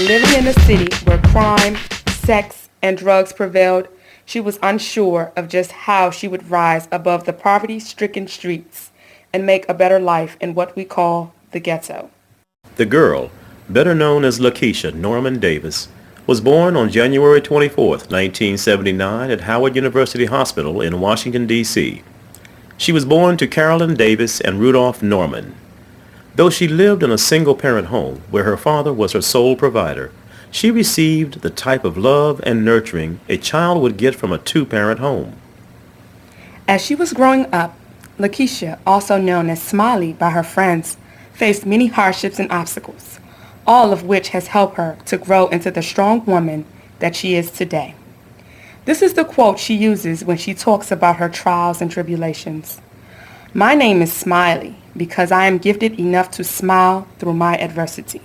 living in a city where crime, sex, and drugs prevailed, she was unsure of just how she would rise above the poverty-stricken streets and make a better life in what we call the ghetto. The girl, better known as Lakisha Norman Davis, was born on January 24, 1979 at Howard University Hospital in Washington, D.C. She was born to Carolyn Davis and Rudolph Norman. Though she lived in a single-parent home where her father was her sole provider, she received the type of love and nurturing a child would get from a two-parent home. As she was growing up, Lakisha, also known as Smiley by her friends, faced many hardships and obstacles, all of which has helped her to grow into the strong woman that she is today. This is the quote she uses when she talks about her trials and tribulations. "My name is Smiley because I am gifted enough to smile through my adversity."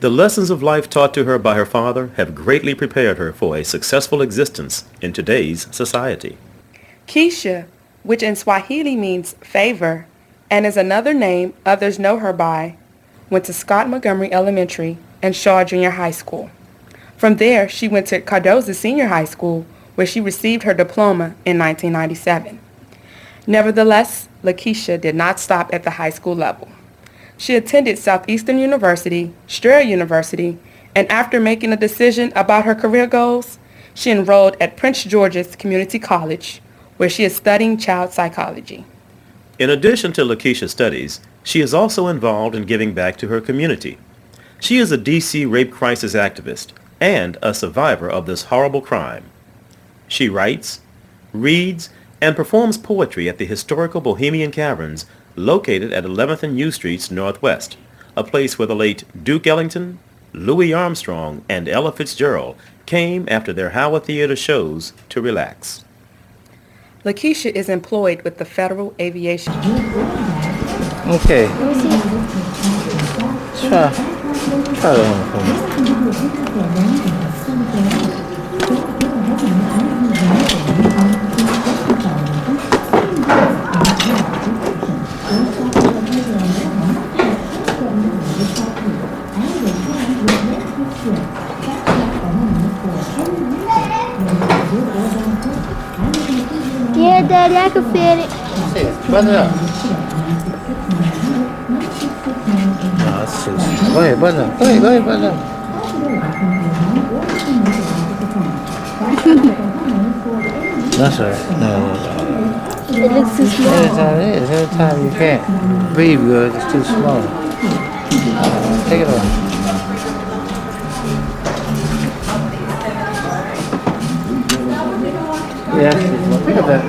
The lessons of life taught to her by her father have greatly prepared her for a successful existence in today's society. Keisha, which in Swahili means favor, and is another name others know her by, went to Scott Montgomery Elementary and Shaw Junior High School. From there, she went to Cardozo Senior High School, where she received her diploma in 1997. Nevertheless, Lakisha did not stop at the high school level. She attended Southeastern University, Strayer University, and after making a decision about her career goals, she enrolled at Prince George's Community College, where she is studying child psychology. In addition to Lakisha's studies, she is also involved in giving back to her community. She is a D.C. rape crisis activist and a survivor of this horrible crime. She writes, reads, and performs poetry at the historical Bohemian Caverns located at 11th and U Streets Northwest, a place where the late Duke Ellington, Louis Armstrong, and Ella Fitzgerald came after their Howard Theater shows to relax. Lakisha is employed with the Federal Aviation. Okay. Try that one for me. Yeah, Daddy, I can feel it. See it. Button it up. No, that's too small. Go ahead, button up. Go ahead, button up. That's right. No. It looks too small. Every time it is. Every time you can't breathe good, it's too small. Take it off. Yeah, look at that.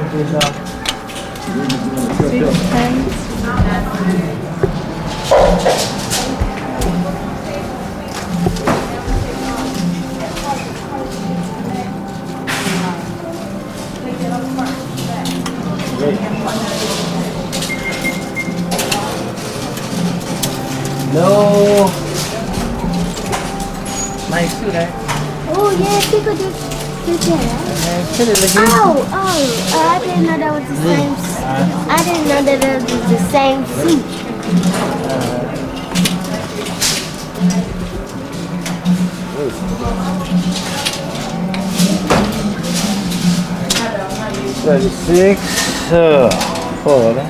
No. Nice too, right? Oh, yeah, people do that. Oh, I didn't know that was the same. I didn't know that it was the same fruit. $36, 40,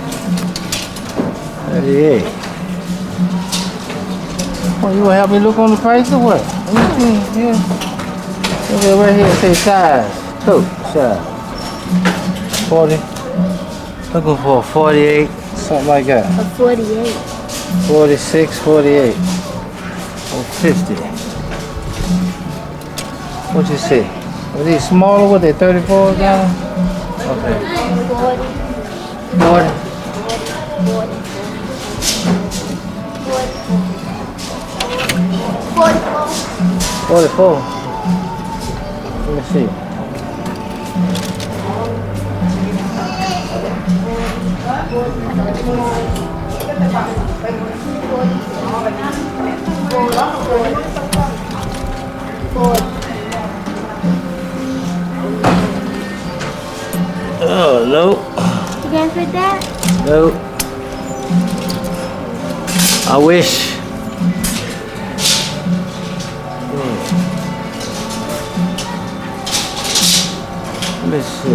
38. Oh, you wanna help me look on the price or what? Let me see, yeah. Okay, right here, say size. Coat, size. 40. Looking for a 48, something like that. A 48. 46, 48. Or 50. What you say? Are these smaller? What they 34 down? Okay. 40. 40. 44. Let me see. Oh, no. You can't fit that? No. I wish. me see.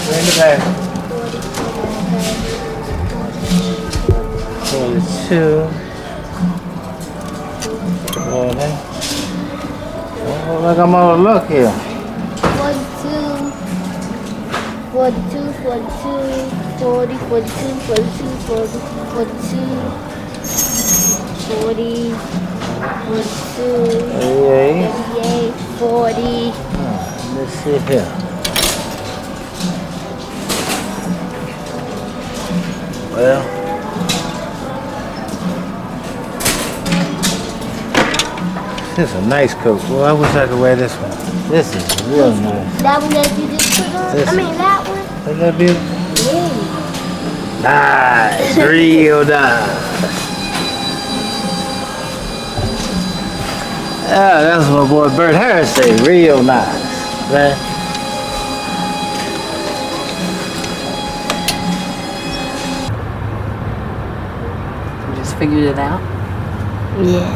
Bring it back. 42. 40. Oh, look, I'm on the look here. 42, 42, 42, 40, 42, 42, 40, 42, 40, 42, 38. 38, 40. Let's see here. Well, this is a nice coat. Well, I wish I could wear this one. This is real nice. That one that you just put on? This I mean, that one? Isn't that beautiful? Yeah. Nice, real nice. Yeah, that's what my boy Bert Harris say, real nice, right? You just figured it out? Yeah.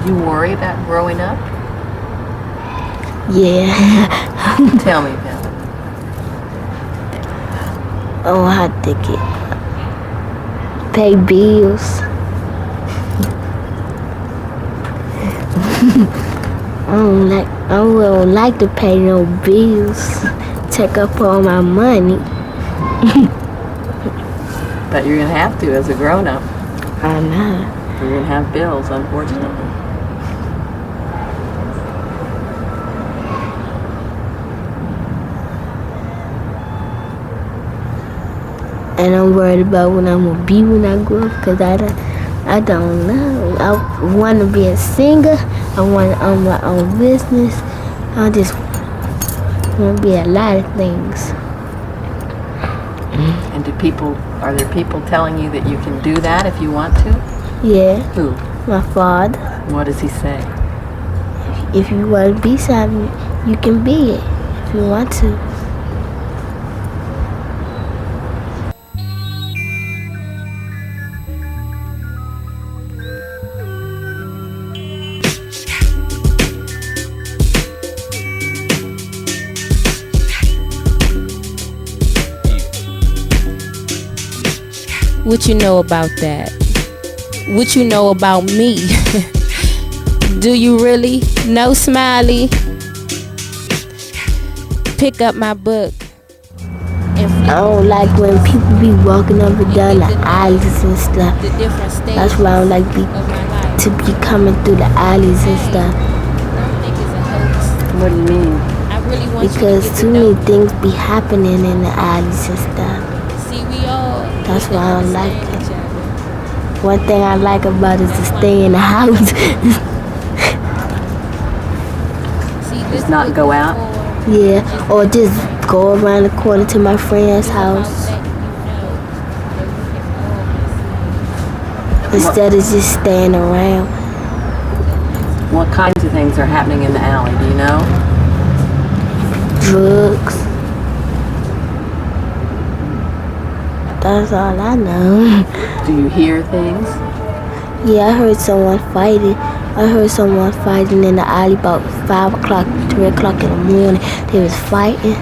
You worry about growing up? Yeah. Tell me about it. Oh, I think it. Pay bills. I don't like to pay no bills. Take up all my money. But you're gonna have to as a grown-up. I know. You're gonna have bills, unfortunately. And I'm worried about what I'm gonna be when I grow up, because I don't know. I want to be a singer. I want to own my own business. I just want to be a lot of things. And are there people telling you that you can do that if you want to? Yeah, Who? my father. What does he say? If you want to be something, you can be it if you want to. What you know about that? What you know about me? Do you really know, Smiley? Pick up my book. I don't like when people be walking up and down the alleys and stuff. That's why I don't like to be coming through the alleys and stuff. What do you mean? Because too many things be happening in the alleys and stuff. That's why I don't like it. One thing I like about it is to stay in the house. Just not go out? Yeah, or just go around the corner to my friend's house. Instead of just staying around. What kinds of things are happening in the alley, do you know? Drugs. That's all I know. Do you hear things? Yeah, I heard someone fighting. I heard someone fighting in the alley about 5 o'clock, 3 o'clock in the morning. They was fighting.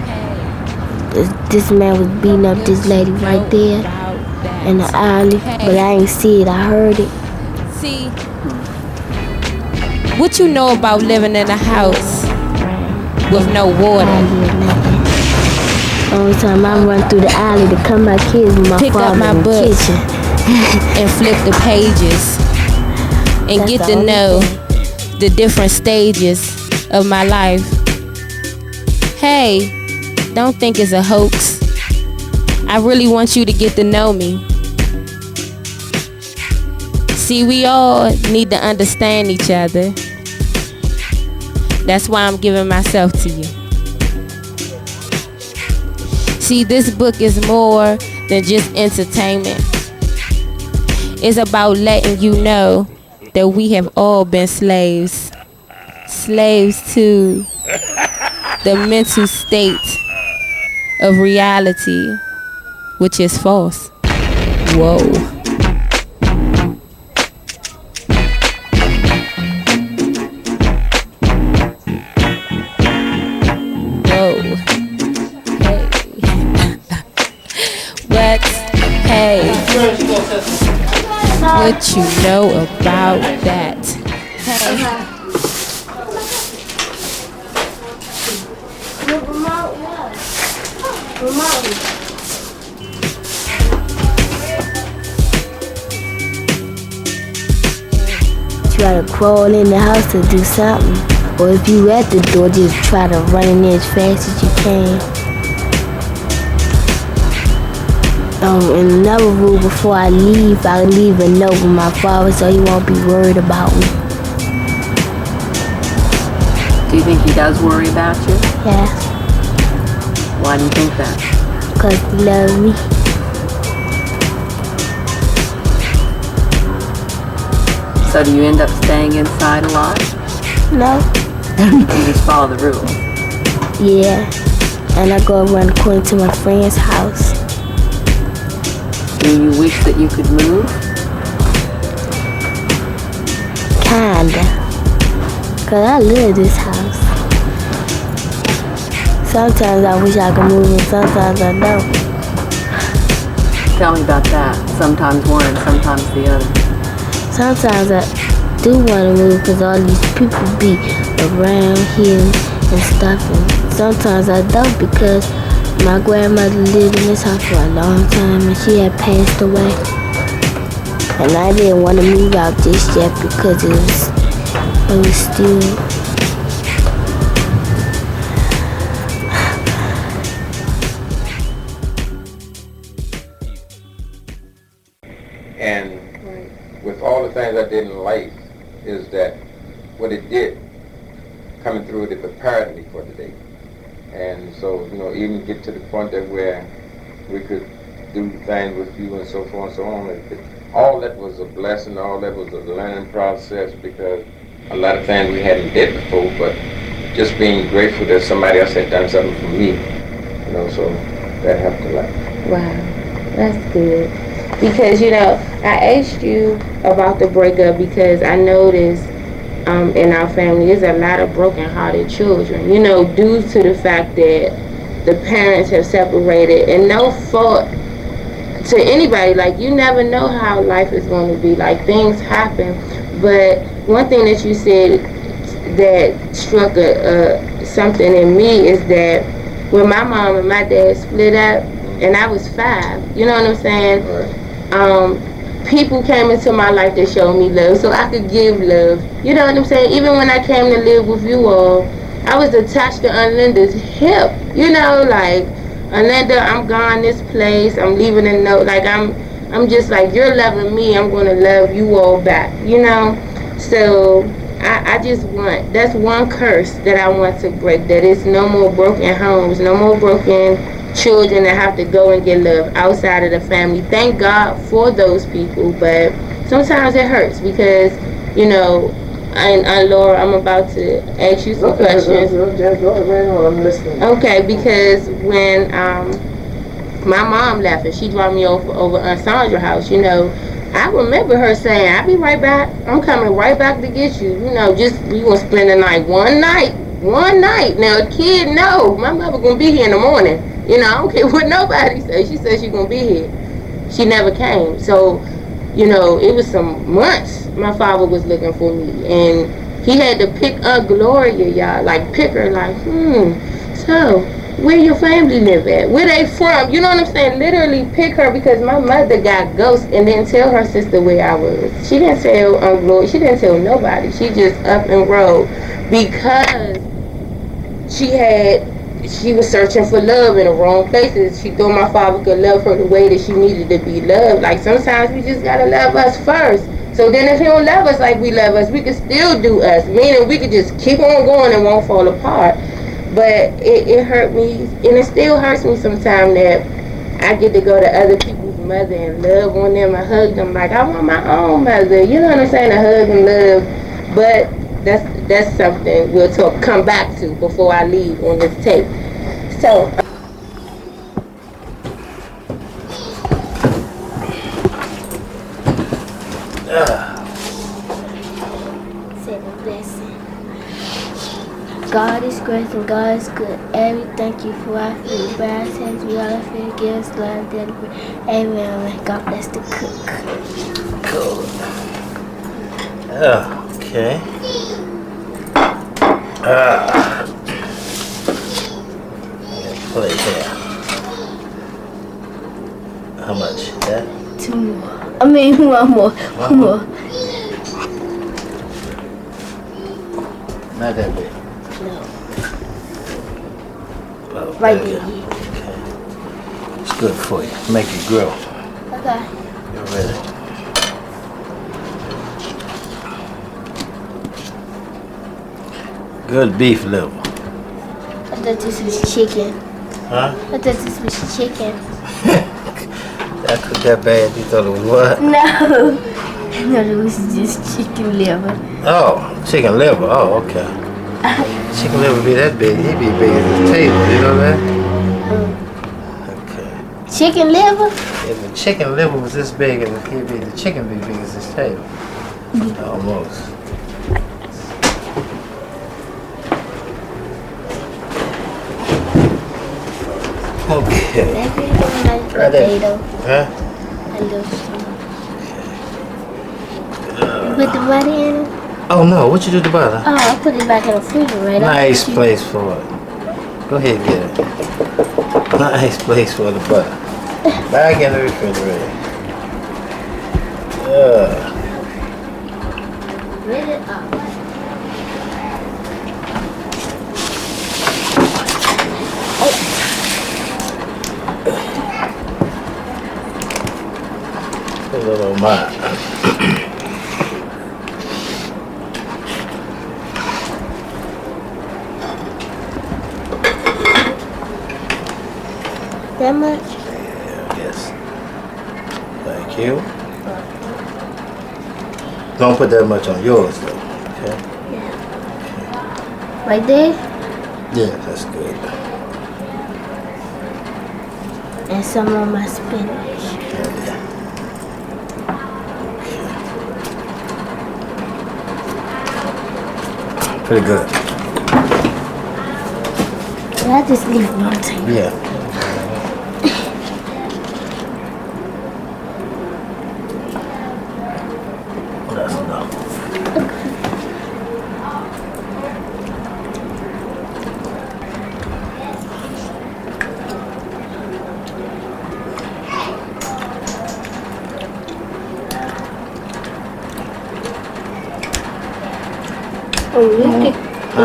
This man was beating up this lady right there in the alley. But I ain't see it, I heard it. See, what you know about living in a house with no I water? hear nothing. Only time I run through the alley to come back here is my Pick up father my in the book. kitchen. And flip the pages and That's get the to only know thing. the different stages of my life. Hey, don't think it's a hoax. I really want you to get to know me. See, we all need to understand each other. That's why I'm giving myself to you. See, this book is more than just entertainment. It's about letting you know that we have all been slaves. Slaves to the mental state of reality, which is false. Whoa. What you know about that? Hey. Try to crawl in the house to do something. Or if you at the door, just try to run in there as fast as you can. In another rule, before I leave a note with my father so he won't be worried about me. Do you think he does worry about you? Yeah. Why do you think that? Because he loves me. So do you end up staying inside a lot? No. You just follow the rules? Yeah. And I go around the corner to my friend's house. Do you wish that you could move? Kinda. Cause I love this house. Sometimes I wish I could move and sometimes I don't. Tell me about that. Sometimes one and sometimes the other. Sometimes I do want to move because all these people be around here and stuff. And sometimes I don't because my grandmother lived in this house for a long time and she had passed away. And I didn't want to move out just yet because it was still... And with all the things I did in life is that what it did, coming through it prepared me for today. And so, even get to the point that where we could do things with you and so forth and so on. All that was a blessing, all that was a learning process because a lot of things we hadn't did before, but just being grateful that somebody else had done something for me, so that helped a lot. Wow, that's good. Because, I asked you about the breakup because I noticed in our family there's a lot of broken-hearted children, due to the fact that the parents have separated and no fault to anybody. Like, you never know how life is going to be. Like, things happen. But one thing that you said that struck something in me is that when my mom and my dad split up and I was 5, you know what I'm saying? Right. People came into my life that showed me love so I could give love. You know what I'm saying? Even when I came to live with you all, I was attached to Unlinda's hip. Like, Unlinda, I'm gone this place. I'm leaving a note. Like, I'm just like, you're loving me. I'm going to love you all back. So I just want, that's one curse that I want to break. That it's no more broken homes, no more broken children that have to go and get love outside of the family. Thank God for those people, but sometimes it hurts because, and Laura, I'm about to ask you some questions. I'm listening. Okay, because when my mom left and she dropped me over Sandra's house, I remember her saying, I'll be right back. I'm coming right back to get you. We gonna spend the night. One night. Now, a kid, no, my mother gonna be here in the morning. I don't care what nobody says. She said she's going to be here. She never came. So, it was some months my father was looking for me. And he had to pick up Gloria, y'all. Like, pick her, like, so, where your family live at? Where they from? You know what I'm saying? Literally pick her because my mother got ghost and didn't tell her sister where I was. She didn't tell Gloria. She didn't tell nobody. She just up and rode because she was searching for love in the wrong places. She thought my father could love her the way that she needed to be loved. Like, sometimes we just gotta love us first. So then if he don't love us like we love us, we could still do us. Meaning we could just keep on going and won't fall apart. But it hurt me, and it still hurts me sometimes that I get to go to other people's mother and love on them and hug them like I want my own mother. You know what I'm saying? To hug and love. But that's something we'll come back to before I leave on this tape. So say the blessing. God is great and God is good. Every thank you for our food. By our sins, we all fear. Give us love, daily bread. Amen. God bless the cook. Cool. Okay. Play here. How much? That? 2 more. I mean, 1 more. 1 more. Not that big. No. Oh, Right there. there. Okay. It's good for you. Make it grow. Okay. You're ready. Good beef liver. I thought this was chicken. Huh? I thought this was chicken. That cooked that bad? You thought it was what? No. No, it was just chicken liver. Oh, chicken liver. Oh, okay. Chicken liver be that big. He'd be big as this table. You know that? Okay. Chicken liver? If the chicken liver was this big, and the chicken be big as this table. Almost. Okay. Maybe it's like Try that. potato. Huh? And those You put the butter in it? Oh no, what you do to the butter? Oh, I put it back in the refrigerator. Nice place for it. Go ahead and get it. Nice place for the butter. Back in the refrigerator. Rid it up. A little mine. That much? Yes. Thank you. Don't put that much on yours though. Okay? Right there? Yeah, that's good. And some on my spinach. Pretty good. I just leave one thing. Yeah. That's enough.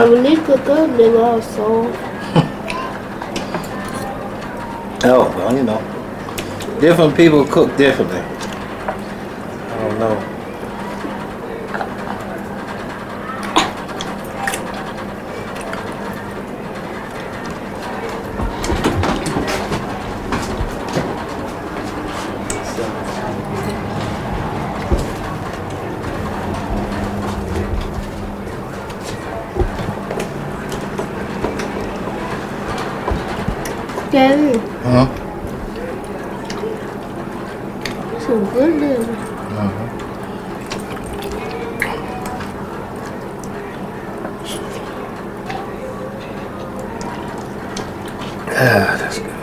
When you cook up, they also. Oh, well, you know. Different people cook differently. I don't know. Gary, Uh-huh. some good liver. Ah, that's good.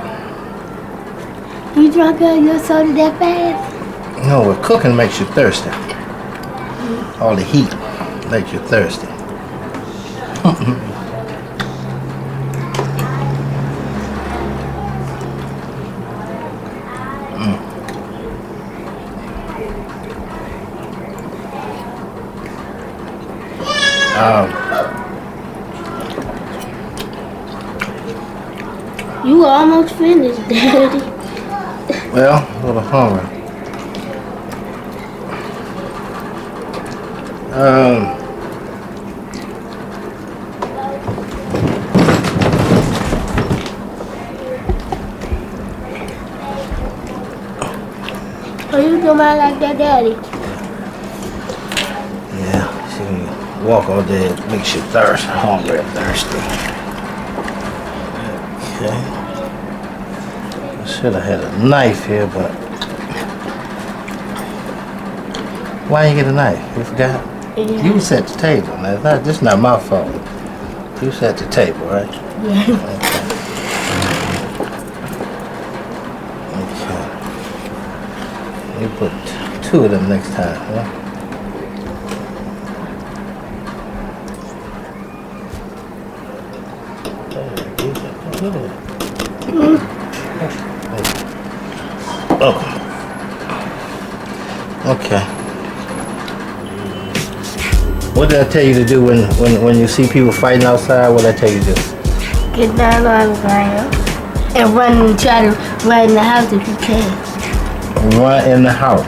You drunk out your soda that fast? No, well, cooking makes you thirsty. All the heat makes you thirsty. You almost finished, Daddy. Well, a little hungry. Are you doing mine like that, Daddy? Yeah, she can walk all day. It makes you hungry and thirsty. Okay. I should have had a knife here, but why you get a knife? You forgot? Yeah. You was at the table. Now, this is not my fault. You set the table, right? Yeah. Okay. You put 2 of them next time, huh? Oh. Okay. What did I tell you to do when you see people fighting outside? What did I tell you to do? Get down on the ground and run and try to run in the house if you can. Run in the house.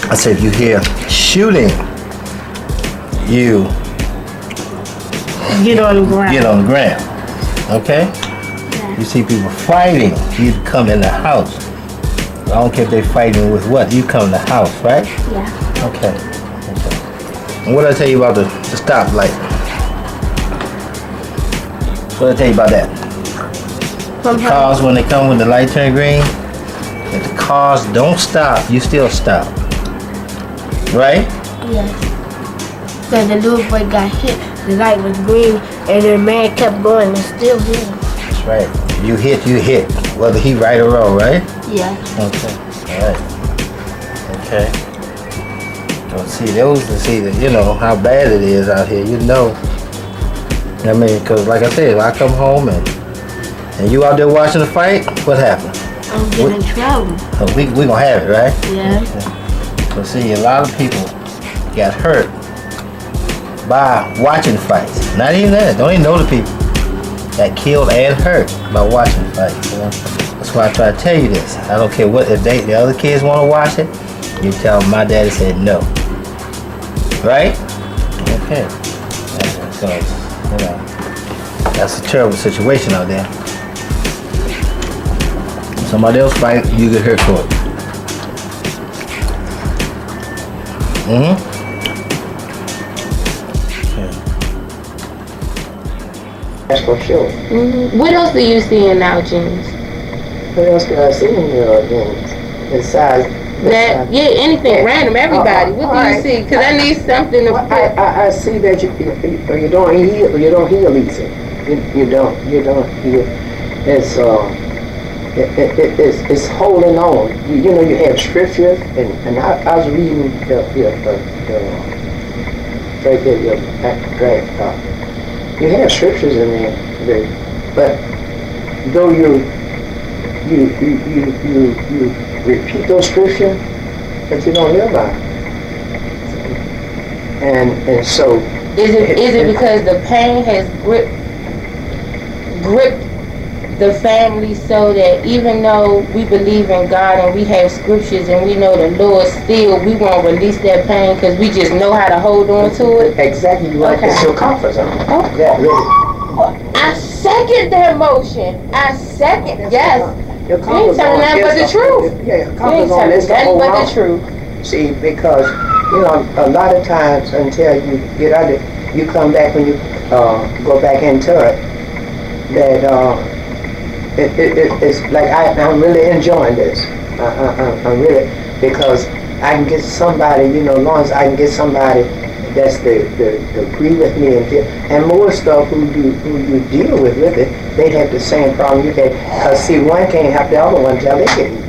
I said if you hear shooting, you get on the ground. Get on the ground. Okay? Yeah. You see people fighting, you come in the house. I don't care if they're fighting with what, you come in the house, right? Yeah. Okay. And what did I tell you about the stoplight? What did I tell you about that? The cars, when they come when the light turn green, if the cars don't stop, you still stop. Right? Yes. So the little boy got hit, the light was green, and the man kept going and still hit him. That's right. You hit, whether he right or wrong, right? Yeah. Okay. All right. Okay. Well, see, those to see that, you know, how bad it is out here, you know. I mean, because like I said, if I come home and you out there watching the fight, what happened? I'm getting in trouble. We gonna have it, right? Yeah. So see, a lot of people got hurt by watching fights. Not even that, don't even know the people. Got killed and hurt by watching fights, you know? That's why I try to tell you this. I don't care what, if the other kids want to watch it, you tell them my daddy said no. Right? Okay. So, you know, that's a terrible situation out there. Somebody else fight, you get hurt for it. Mm-hmm. That's for sure. Mm-hmm. What else do you see in our genes? What else do I see in your genes? Besides that, anything random, everybody. What do you see? Because I need something to put. I see that you don't heal easy. You don't heal. It's holding on. You know, you have scriptures, and I was reading you have scriptures in there, but though you repeat those scriptures, but you don't live by them. And so is it because the pain has gripped the family, so that even though we believe in God and we have scriptures and we know the Lord, still we won't release that pain because we just know how to hold on to it? Exactly, right. Okay. It's your comfort zone. Okay. Yeah, really. I second that motion. I second, yes. Your comfort zone nothing but the truth. Yeah, your comfort zone is nothing but the truth. See, because, you know, a lot of times until you get out of it, you come back when you go back into it, that it's like I'm really enjoying this. I'm really, because I can get somebody, you know, as long as I can get somebody that's to agree with me and more stuff who you deal with it, they have the same problem you can. Because see, one can't help the other one till they get you.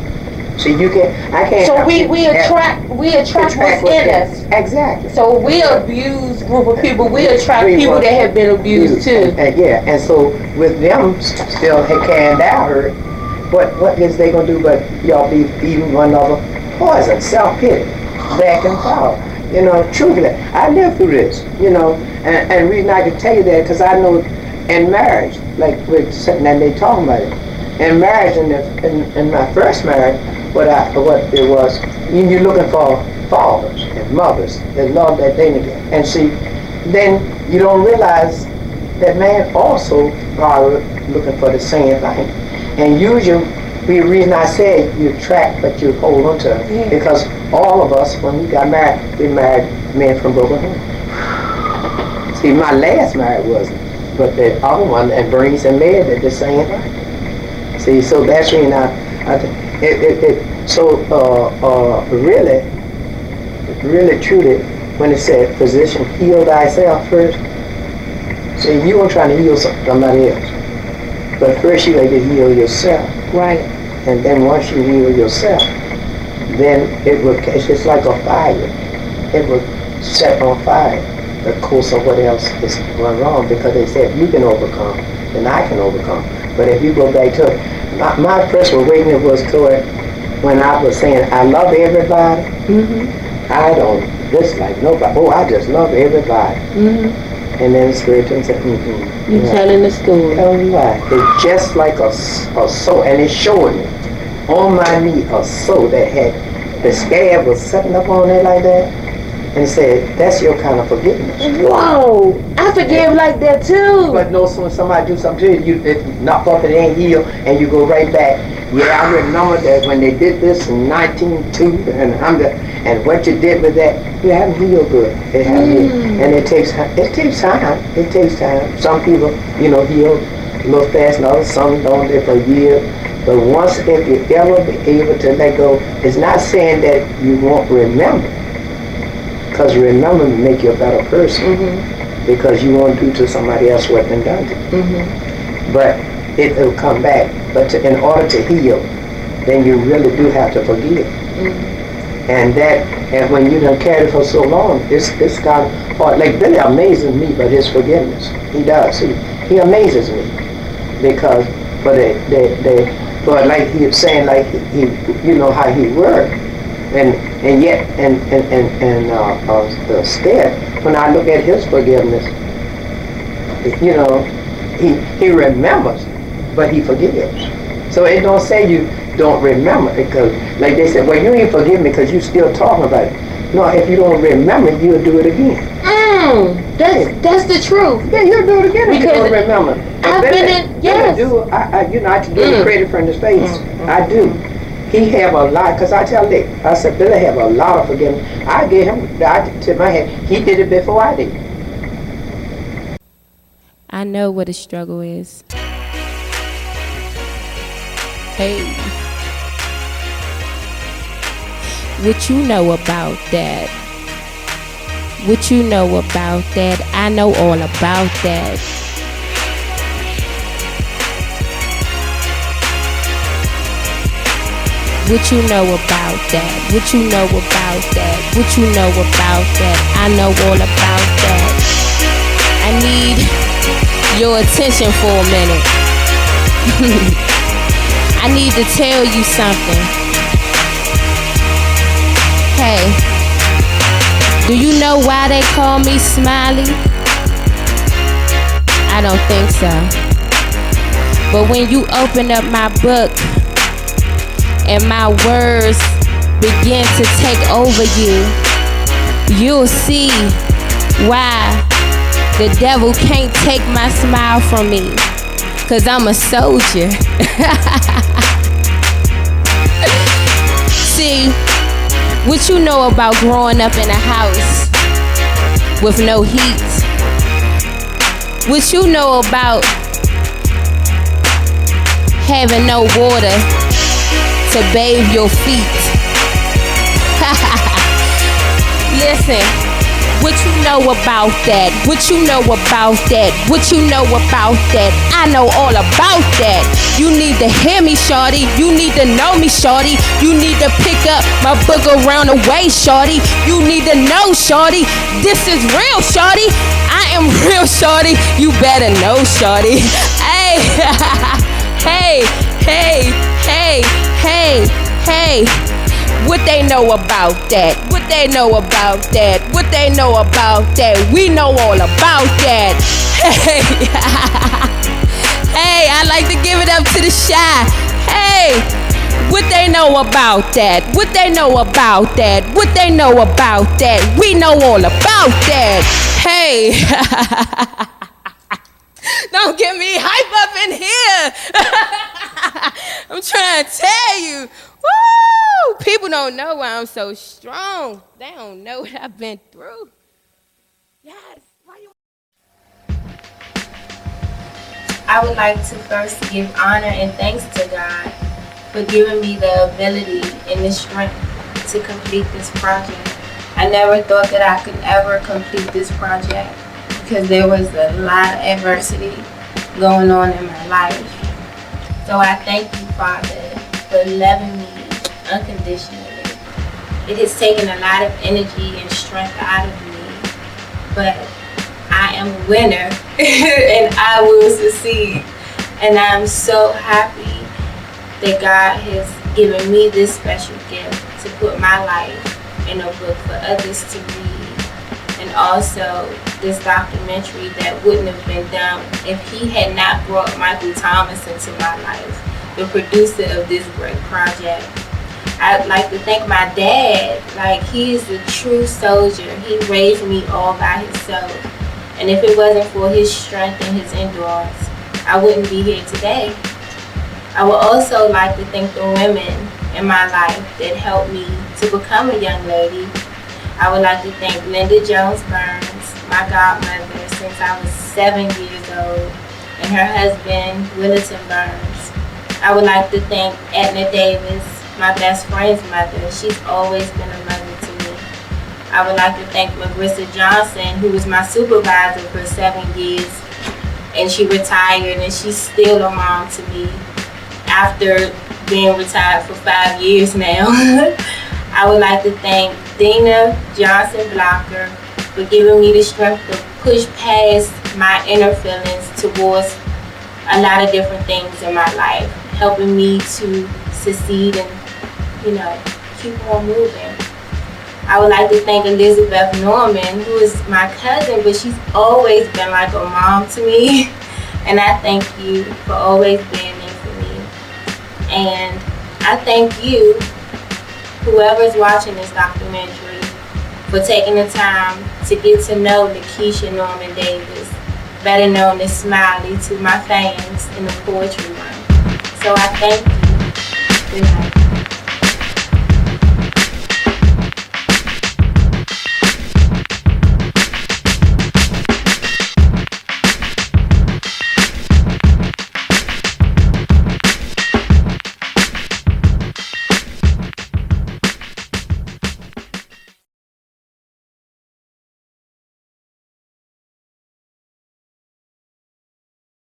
See, I can't. So we attract what's in us. Exactly. So we abuse group of people. We attract people that have been abused too. And so with them still carrying that hurt, what is they gonna do but y'all be eating one another poison, self-pity, back and forth. You know, truthfully, I lived through this. You know, and the reason I can tell you that because I know in marriage, like we're sitting there and they talking about it. In marriage, in my first marriage, what it was, you're looking for fathers and mothers that love that they need. And see, then you don't realize that man also are looking for the same thing. And usually, the reason I said you attract, but you hold on to it, because all of us, when we got married, we married men from broken homes. See, my last marriage wasn't, but the other one, and Bernice and Mary did the same thing. See, so that's when really truly, when it said physician, heal thyself first, See, you weren't trying to heal somebody else. But first you had to heal yourself. Right. And then once you heal yourself, then it's just like a fire. It will set on fire the course of what else is going wrong, because they said if you can overcome, then I can overcome. But if you go back to it, my personal awakening was toward when I was saying I love everybody. Mm-hmm. I don't dislike nobody. Oh, I just love everybody. Mm-hmm. And then the Spirit said, mm-hmm. You're telling the story. Telling you why. It's just like a soul, and it's showing me on my knee a soul that had the scab was setting up on it like that, and said, "That's your kind of forgiveness." Whoa! I forgive like that too. But no, when somebody do something to you, it knock off, it ain't healed, and you go right back. Yeah, I remember that when they did this in 1902, and what you did with that, you haven't healed good. It haven't healed. And it takes time. It takes time. Some people, heal a little fast, and others, some don't live for years. But once, if you ever be able to let go, it's not saying that you won't remember, because remembering will make you a better person, because you won't do to somebody else what been done to you. But it'll come back. But in order to heal, then you really do have to forgive. And when you done carried it for so long, it's got hard. Like Billy amazes me by his forgiveness. He does. He amazes me, because for like he was saying, like he how he worked, and yet instead when I look at his forgiveness, he remembers, but he forgives. So it don't say you don't remember, because like they said, well, you ain't forgive me because you still talking about it. No, if you don't remember, you'll do it again. That's the truth. Yeah, you'll do it again if you don't remember. I've been in, yes. I give him credit from his face. I do. He have a lot, because I tell Nick, I said, Billy have a lot of forgiveness. I gave him, I tip my head, he did it before I did. I know what a struggle is. Hey, what you know about that? What you know about that? I know all about that. What you know about that? What you know about that? What you know about that? I know all about that. I need your attention for a minute. I need to tell you something. Hey, do you know why they call me Smiley? I don't think so. But when you open up my book and my words begin to take over you, you'll see why the devil can't take my smile from me. 'Cause I'm a soldier. See, what you know about growing up in a house with no heat? What you know about having no water to bathe your feet? Listen, what you know about that? What you know about that? What you know about that? I know all about that. You need to hear me, shorty. You need to know me, shorty. You need to pick up my book around the way, shorty. You need to know, shorty. This is real, shorty. I am real, shorty. You better know, shorty. Hey, hey, hey, hey, hey, hey. What they know about that? What they know about that? What they know about that? We know all about that. Hey, hey, I like to give it up to the shy. Hey, what they know about that? What they know about that? What they know about that? We know all about that. Hey, don't get me hype up in here. I'm trying to tell you. Woo! People don't know why I'm so strong. They don't know what I've been through. Yes. I would like to first give honor and thanks to God for giving me the ability and the strength to complete this project. I never thought that I could ever complete this project because there was a lot of adversity going on in my life. So I thank you, Father, for loving me unconditionally. It has taken a lot of energy and strength out of me, but I am a winner and I will succeed. And I'm so happy that God has given me this special gift to put my life in a book for others to read. And also this documentary that wouldn't have been done if he had not brought Michael Thomas into my life, the producer of this great project. I'd like to thank my dad. Like, he is a true soldier. He raised me all by himself. And if it wasn't for his strength and his endurance, I wouldn't be here today. I would also like to thank the women in my life that helped me to become a young lady. I would like to thank Linda Jones Burns, my godmother since I was 7 years old, and her husband, Willington Burns. I would like to thank Edna Davis, my best friend's mother. She's always been a mother to me. I would like to thank Marissa Johnson, who was my supervisor for 7 years, and she retired, and she's still a mom to me after being retired for 5 years now. I would like to thank Dina Johnson Blocker for giving me the strength to push past my inner feelings towards a lot of different things in my life, helping me to succeed and, keep on moving. I would like to thank Elizabeth Norman, who is my cousin, but she's always been like a mom to me. And I thank you for always being there for me. And I thank you, whoever's watching this documentary, for taking the time to get to know Lakisha Norman Davis, better known as Smiley to my fans in the poetry room. So I thank you. Good night.